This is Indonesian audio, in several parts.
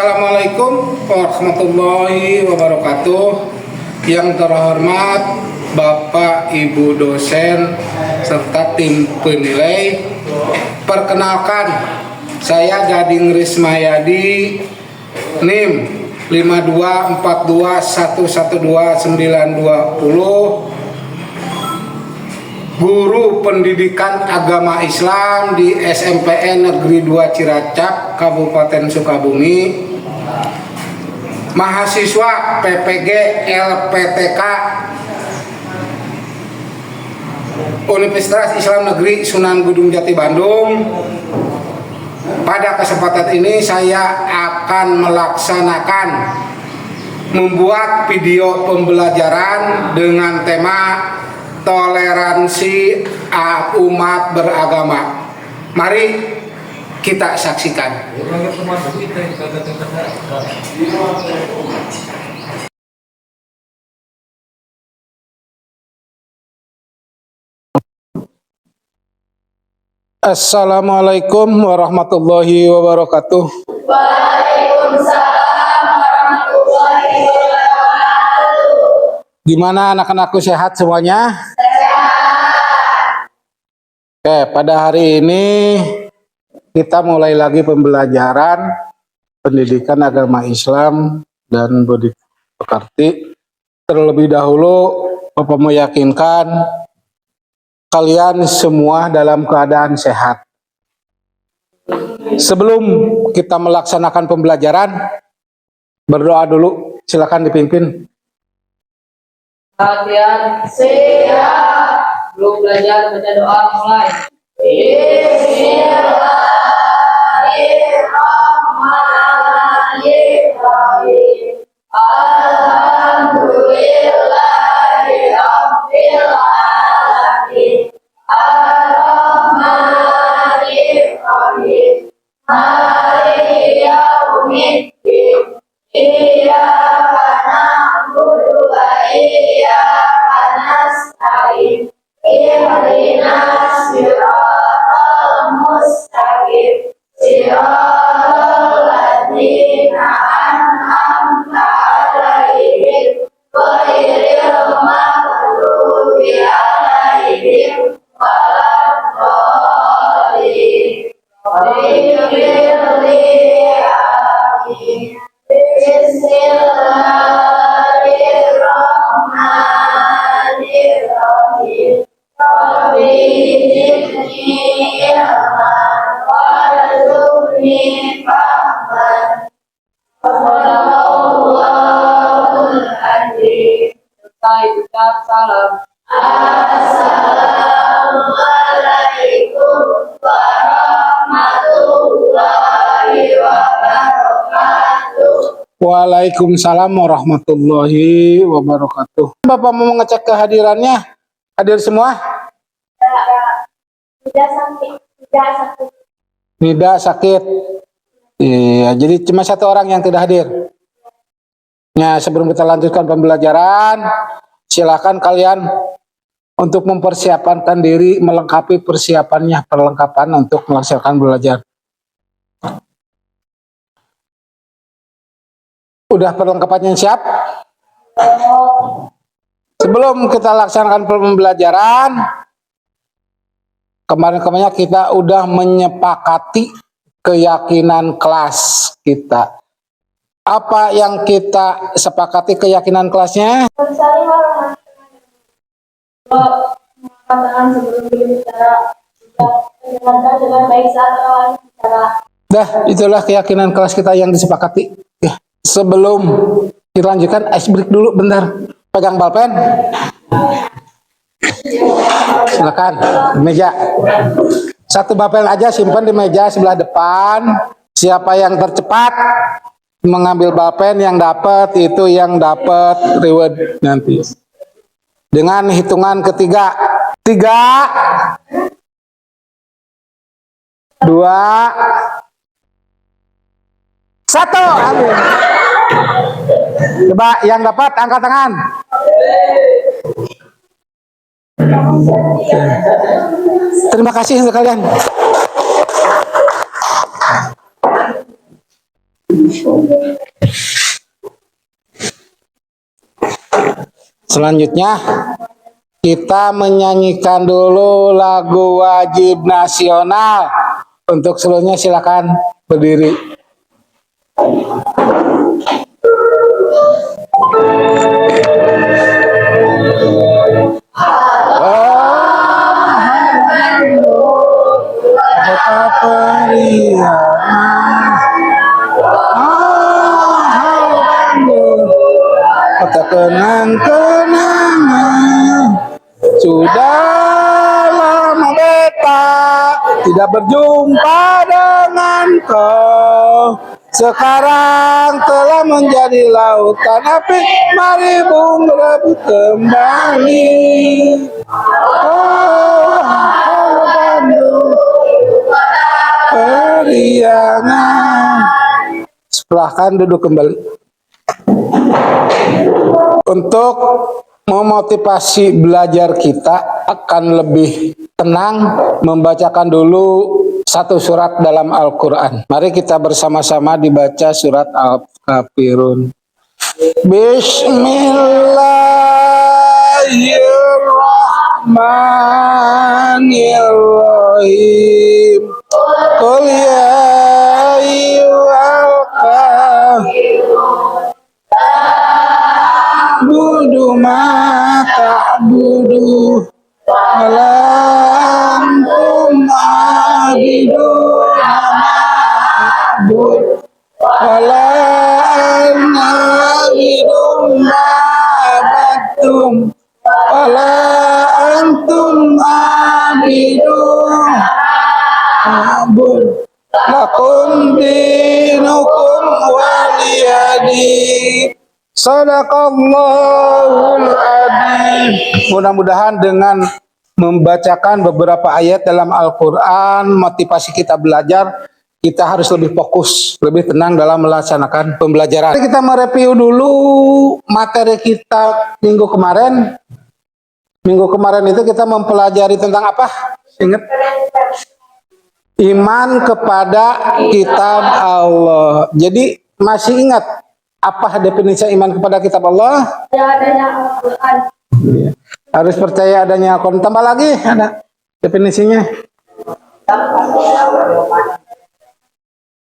Assalamualaikum warahmatullahi wabarakatuh. Yang terhormat Bapak Ibu dosen serta tim penilai, perkenalkan saya Gading Rismayadi, NIM 52421129220, guru pendidikan agama Islam di SMPN Negeri 2 Ciracap, Kabupaten Sukabumi, mahasiswa PPG LPTK Universitas Islam Negeri Sunan Gunung Jati Bandung. Pada kesempatan ini saya akan melaksanakan membuat video pembelajaran dengan tema toleransi umat beragama. Mari kita saksikan. Assalamualaikum warahmatullahi wabarakatuh. Waalaikumsalam warahmatullahi wabarakatuh. Gimana anak-anakku, sehat semuanya? Sehat. Oke, pada hari ini kita mulai lagi pembelajaran pendidikan agama Islam dan budi pekerti. Terlebih dahulu, Bapak meyakinkan kalian semua dalam keadaan sehat. Sebelum kita melaksanakan pembelajaran, berdoa dulu. Silakan dipimpin. Latihan siap. Belum belajar baca doa mulai. Bismillahirrahmanirrahim. Alhamdulillahirabbil alamin. Ar-Rahmanir-Rahim. Maliki yaumiddin. Iyyaka na'budu wa iyyaka nasta'in. Ihdinas siratal mustaqim. Siratal ladzina an'amta 'alaihim ghairil maghdubi 'alaihim waladdallin. Bismillahirrahmanirrahim. Rabbi zidni ilman warzuqni fahman. Shadaqallahul adzim. Selesai ucap salam. Assalamualaikum warahmatullahi wabarakatuh. Waalaikumsalam warahmatullahi wabarakatuh. Bapak mau mengecek kehadirannya? Hadir semua? Tidak sakit. Iya, jadi cuma satu orang yang tidak hadir. Nah, sebelum kita lanjutkan pembelajaran, silakan kalian untuk mempersiapkan diri, melengkapi perlengkapan untuk melaksanakan belajar. Udah perlengkapannya siap? Sebelum kita laksanakan pembelajaran, kemarin-kemarin kita udah menyepakati keyakinan kelas kita. Apa yang kita sepakati keyakinan kelasnya? Mengatakan sebelum berbicara, mendengarkan dengan baik saat orang bicara. Dah, itulah keyakinan kelas kita yang disepakati. Ya, sebelum dilanjutkan, ice break dulu bentar. Pegang balpen. Silakan, di meja. Satu balpen aja simpan di meja sebelah depan. Siapa yang tercepat mengambil balpen yang dapat, itu yang dapat reward nanti. Dengan hitungan ketiga. 3, 2, 1. Ambil. Coba yang dapat angkat tangan. Terima kasih untuk kalian. Selanjutnya kita menyanyikan dulu lagu wajib nasional. Untuk seluruhnya silakan berdiri. Betapa kata kenang-kenangan sudah lama beta tidak berjumpa dengan kau. Sekarang telah menjadi lautan api, mari bung rebut kembali. Oh, Bandung, periangan. Silahkan duduk kembali. Untuk memotivasi belajar kita akan lebih tenang, membacakan dulu satu surat dalam Al-Quran. Mari kita bersama-sama dibaca surat Al-Kafirun. Bismillahirrahmanirrahim. Qul ya ayyuhal kafirun budu ma ta'budu walantum abidun ma'bud walan abidun ma'badtum wala antum abidun ma'bud lakum dinukum waliyadin. Sadaqallahul adzim. Mudah-mudahan dengan membacakan beberapa ayat dalam Al-Quran, motivasi kita belajar, kita harus lebih fokus, lebih tenang dalam melaksanakan pembelajaran. Kita mereview dulu materi kita minggu kemarin. Minggu kemarin itu kita mempelajari tentang apa? Ingat? Iman kepada kitab Allah. Jadi masih ingat apa definisi iman kepada kitab Allah? Adanya Al-Quran. Harus percaya adanya Al-Quran. Tambah lagi ada definisinya.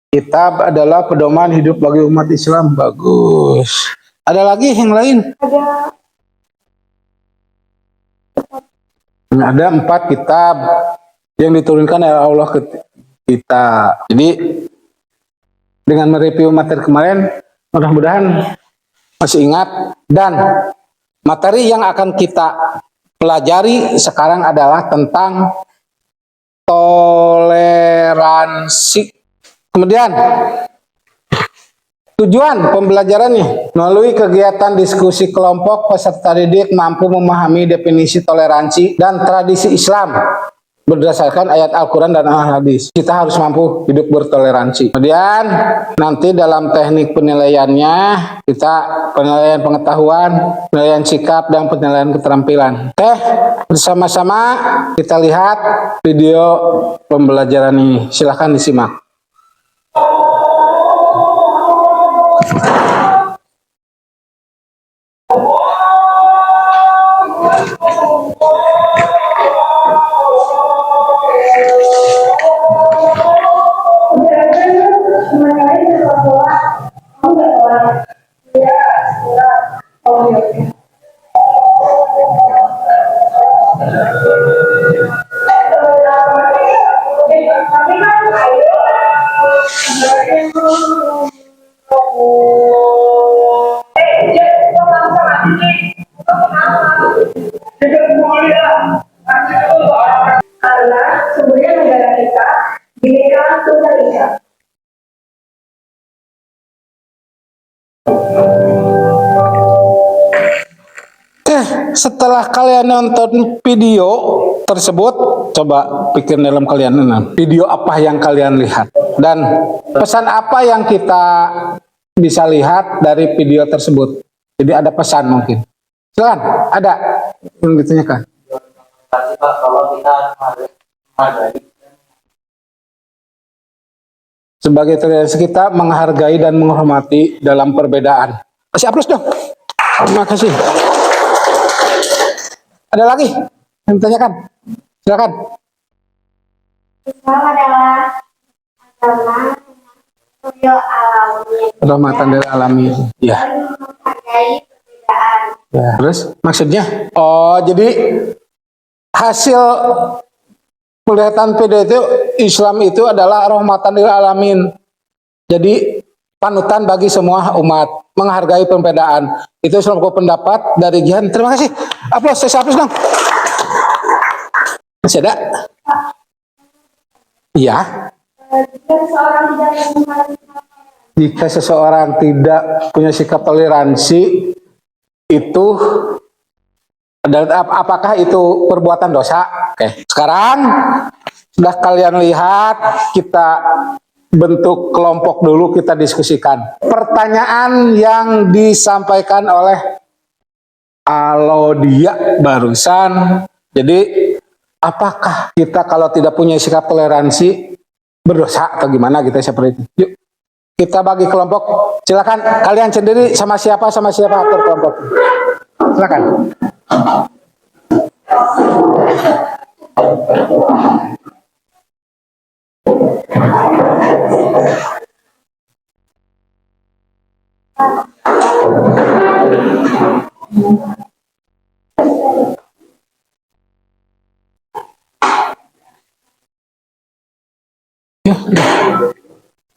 Kitab adalah pedoman hidup bagi umat Islam. Bagus. Ada lagi yang lain? Ada 4 kitab yang diturunkan oleh Allah ke kita. Jadi dengan mereview materi kemarin, mudah-mudahan masih ingat. Dan materi yang akan kita pelajari sekarang adalah tentang toleransi. Kemudian tujuan pembelajarannya melalui kegiatan diskusi kelompok, peserta didik mampu memahami definisi toleransi dan tradisi Islam berdasarkan ayat Al-Quran dan Al-Hadis. Kita harus mampu hidup bertoleransi. Kemudian nanti dalam teknik penilaiannya, kita penilaian pengetahuan, penilaian sikap, dan penilaian keterampilan. Oke, bersama-sama kita lihat video pembelajaran ini. Silahkan disimak. Karena sebenarnya negara kita Bhinneka Tunggal Ika. Setelah kalian nonton video tersebut, coba pikir dalam kalian, video apa yang kalian lihat dan pesan apa yang kita bisa lihat dari video tersebut. Jadi ada pesan mungkin. Silakan, ada yang ditanyakan. Kalau kita harus menghargai Sebagai toleransi kita menghargai dan menghormati dalam perbedaan. Kasih aplaus dong. Terima kasih. Ada lagi yang ditanyakan? Silakan. Islam adalah agama alami Rahmatan lil alamin. Ya. menghargai perbedaan. Ya. Terus maksudnya? Oh, jadi hasil penglihatan video itu Islam itu adalah rahmatan lil alamin. Jadi panutan bagi semua umat, menghargai perbedaan. Itu Islam pendapat dari Jihan. Terima kasih. Aplaus, saya aplaus dong. Masih ada? Iya. Jika seseorang tidak punya sikap toleransi, itu adalah apakah itu perbuatan dosa? Oke. Sekarang sudah kalian lihat, kita bentuk kelompok dulu, kita diskusikan. Pertanyaan yang disampaikan oleh Alodia barusan. Jadi, apakah kita kalau tidak punya sikap toleransi berdosa atau gimana gitu seperti itu? Yuk, kita bagi kelompok. Silakan kalian sendiri sama siapa atur kelompok. Silakan.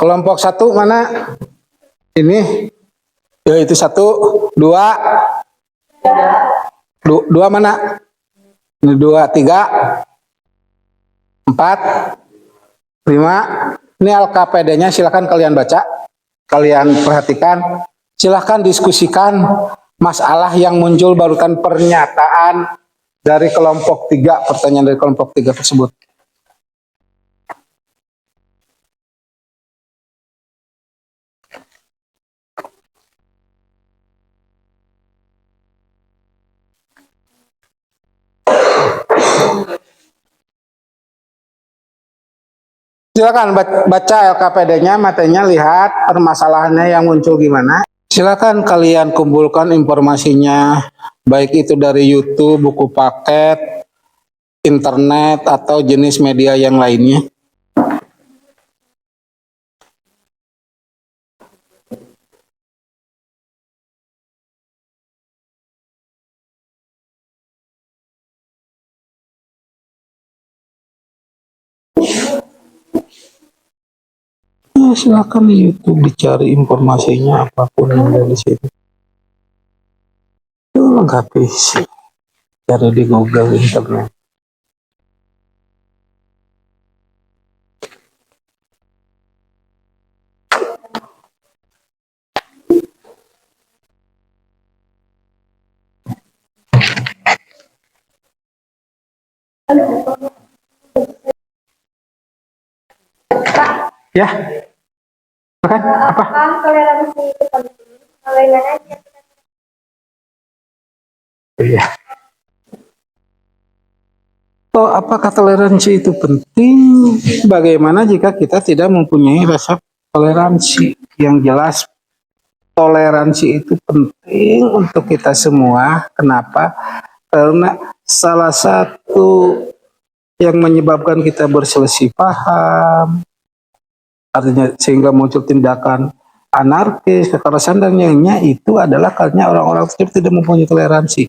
Kelompok satu mana? Ini. Ya itu 1, 2. Dua mana? Ini 2, 3, 4, 5. Ini LKPD-nya, silakan kalian baca, kalian perhatikan, silakan diskusikan masalah yang muncul barusan pernyataan dari kelompok 3, pertanyaan dari kelompok 3 tersebut. Silakan baca LKPD-nya, materinya, lihat permasalahannya yang muncul gimana. Silakan kalian kumpulkan informasinya, baik itu dari YouTube, buku paket, internet, atau jenis media yang lainnya. Ya, silakan di YouTube dicari informasinya apapun yang ada di situ. Itu lengkapi sih. Cari di Google, internet. Ya. Makan apa? Toleransi itu penting. Bagaimana aja? Iya. Oh, apakah toleransi itu penting? Bagaimana jika kita tidak mempunyai rasa toleransi? Yang jelas, toleransi itu penting untuk kita semua. Kenapa? Karena salah satu yang menyebabkan kita berselisih paham, artinya sehingga muncul tindakan anarkis, kekerasan dan lainnya, itu adalah karena orang-orang tersebut tidak mempunyai toleransi,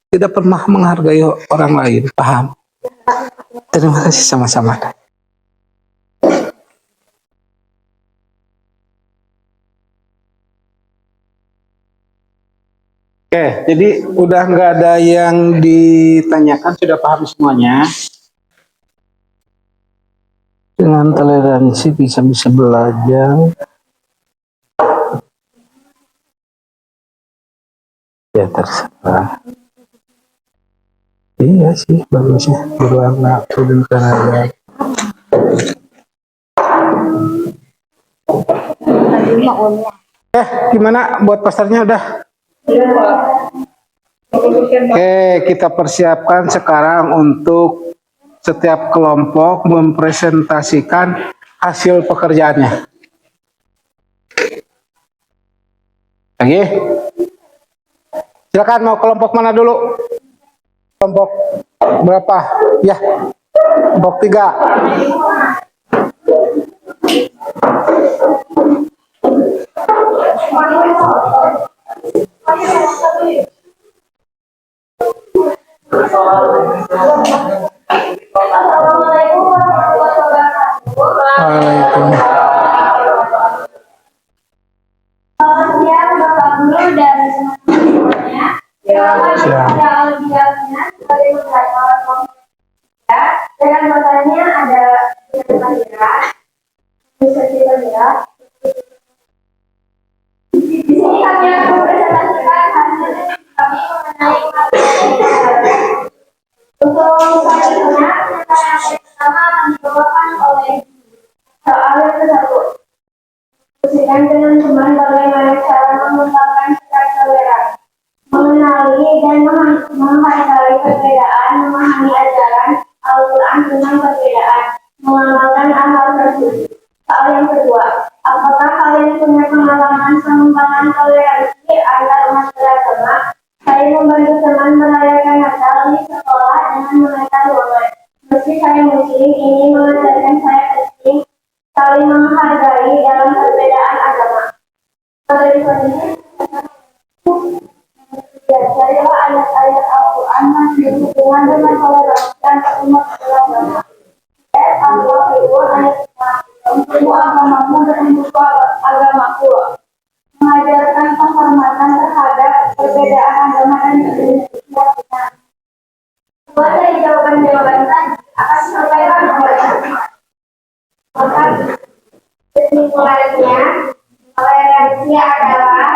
tidak pernah menghargai orang lain. Paham? Terima kasih, sama-sama. Oke, jadi udah nggak ada yang ditanyakan, sudah paham semuanya. Dengan toleransi bisa belajar. Ya terserah. Iya sih, bagusnya berwarna kuning kerajaan. Gimana buat posternya udah? Oke, kita persiapkan sekarang untuk setiap kelompok mempresentasikan hasil pekerjaannya. Lagi? Silakan mau kelompok mana dulu? Kelompok berapa? Ya, kelompok 3. Assalamualaikum warahmatullahi wabarakatuh. Waalaikumsalam. Selamat siang Bapak Guru dan semuanya. Selamat Siang. pada audiensnya sebagai moderator ya. Dengan matanya ada pelajaran, diskusi pelajaran. Di sini kami akan mempresentasikan hasil kami mengenai materi. Untuk selanjutnya, pernyataan yang pertama akan dibawakan oleh soal yang tersebut. Diskusikan dengan teman bagaimana cara mengembangkan sikap toleran, mengenali dan menghargai perbedaan, memahami ajaran Al-Quran tentang perbedaan, mengamalkan hal tersebut. Soal yang kedua, apakah kalian punya pengalaman pengembangan toleransi antar umat beragama? Saya membantu teman merayakan Natal di sekolah dengan menata ruangan. Meski saya muslim, ini mengajarkan saya penting saling menghargai dalam perbedaan agama. Materi selanjutnya, saya ayat-ayat Al-Quran yang berhubungan dengan toleransi antar umat beragama. Allah itu ayat untuk agamamu dan untuk agamaku. Mengajarkan penghormatan terhadap perbedaan agama dan keyakinan. Buat dari jawaban-jawaban tadi akan disampaikan oleh maka kesimpulannya, toleransi adalah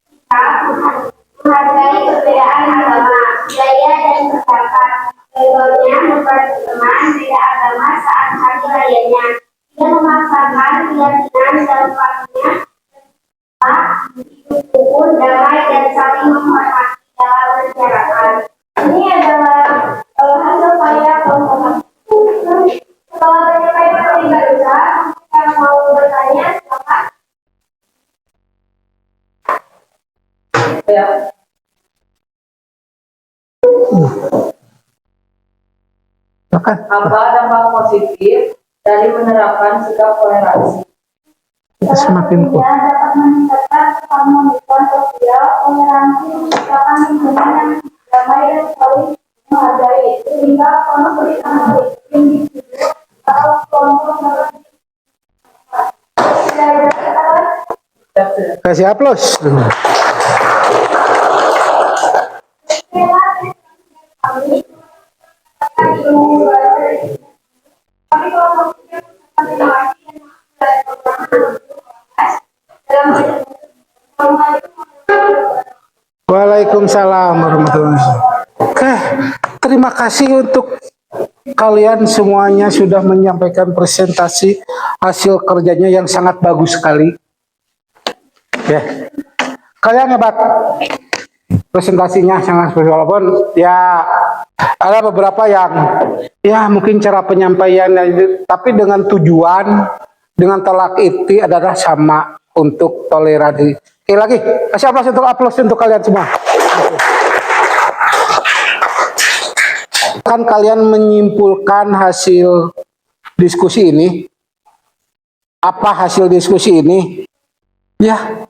kita menghargai perbedaan agama, budaya dan pendapat. Contohnya membantu teman beda agama saat hari rayanya, tidak memaksakan keyakinan dan faktornya, hidup rukun, damai dan saling menghormati dalam masyarakat. Ini adalah hasil karya kelompok. Setelah penyampaian materi barusan, kita mau bertanya, silakan. Ya. Silakan. Apa dampak positif dari menerapkan sikap toleransi? Semakin kuat. Dapat meningkatkan harmonisan sosial, toleransi menciptakan lingkungan yang damai dan saling menghargai, sehingga konflik antar individu atau kelompok Kasih aplaus. Waalaikumsalam warahmatullahi wabarakatuh. Oke, terima kasih untuk kalian semuanya sudah menyampaikan presentasi hasil kerjanya yang sangat bagus sekali. Ya, kalian hebat. Presentasinya sangat bagus, walaupun ya ada beberapa yang ya mungkin cara penyampaiannya, tapi dengan tujuan, dengan tolak itu adalah sama untuk toleransi. Oke, lagi kasih aplaus untuk kalian semua. Kan kalian menyimpulkan hasil diskusi ini. Apa hasil diskusi ini? Ya,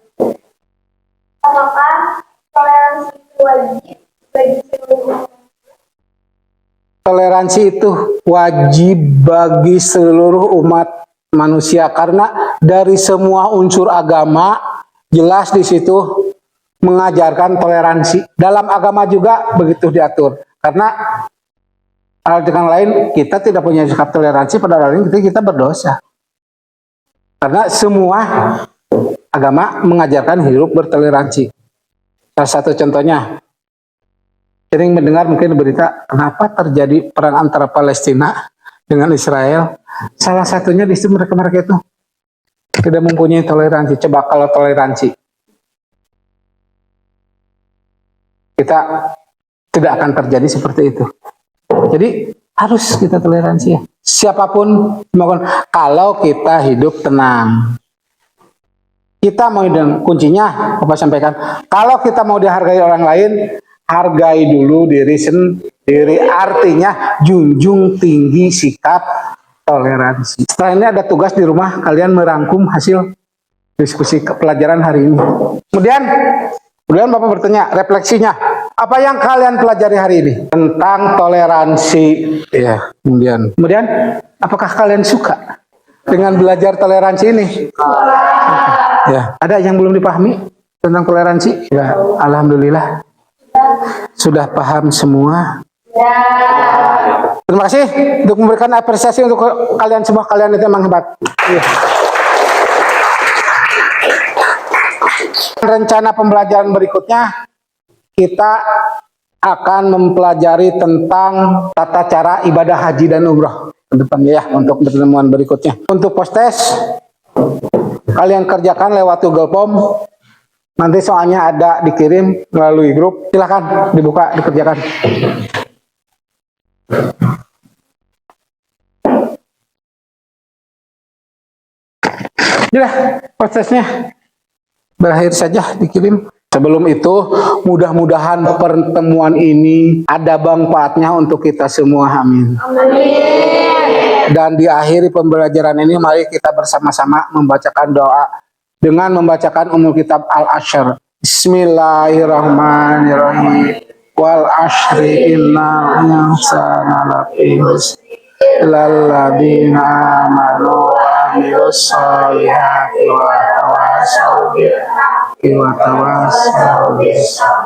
apakah toleransi itu wajib bagi seluruh toleransi itu wajib bagi seluruh umat manusia, karena dari semua unsur agama jelas di situ mengajarkan toleransi. Dalam agama juga begitu diatur. Karena hal dengan lain kita tidak punya sikap toleransi, pada lain kita berdosa. Karena semua agama mengajarkan hidup bertoleransi. Salah satu contohnya, sering mendengar mungkin berita kenapa terjadi perang antara Palestina dengan Israel. Salah satunya di situ mereka itu tidak mempunyai toleransi. Coba kalau toleransi, kita tidak akan terjadi seperti itu. Jadi harus kita toleransi ya. Siapapun, kalau kita hidup tenang. kita mau kuncinya Bapak sampaikan, kalau kita mau dihargai orang lain, hargai dulu diri sendiri. Artinya junjung tinggi sikap toleransi. Setelah ini ada tugas di rumah, kalian merangkum hasil diskusi pelajaran hari ini. Kemudian Bapak bertanya, refleksinya, apa yang kalian pelajari hari ini? Tentang toleransi. Ya, kemudian apakah kalian suka dengan belajar toleransi ini? Ya, ada yang belum dipahami tentang toleransi? Ya, alhamdulillah sudah paham semua. Terima kasih untuk memberikan apresiasi untuk kalian semua. Kalian itu memang hebat. Ya. Rencana pembelajaran berikutnya kita akan mempelajari tentang tata cara ibadah haji dan umroh ke depannya ya, untuk pertemuan berikutnya. Untuk post-test kalian kerjakan lewat Google Form. Nanti soalnya ada dikirim melalui grup. Silakan dibuka, dikerjakan. Sudah, post-testnya berakhir saja dikirim. Sebelum itu, mudah-mudahan pertemuan ini ada manfaatnya untuk kita semua. Amin. Dan di akhir pembelajaran ini, mari kita bersama-sama membacakan doa dengan membacakan umul kitab Al-Ashr. Bismillahirrahmanirrahim. Wal ashri innal insana lafi khusr illalladzina amanu wa amilus solihati wa tawassaw bil haqqi wa tawassaw bis sabr.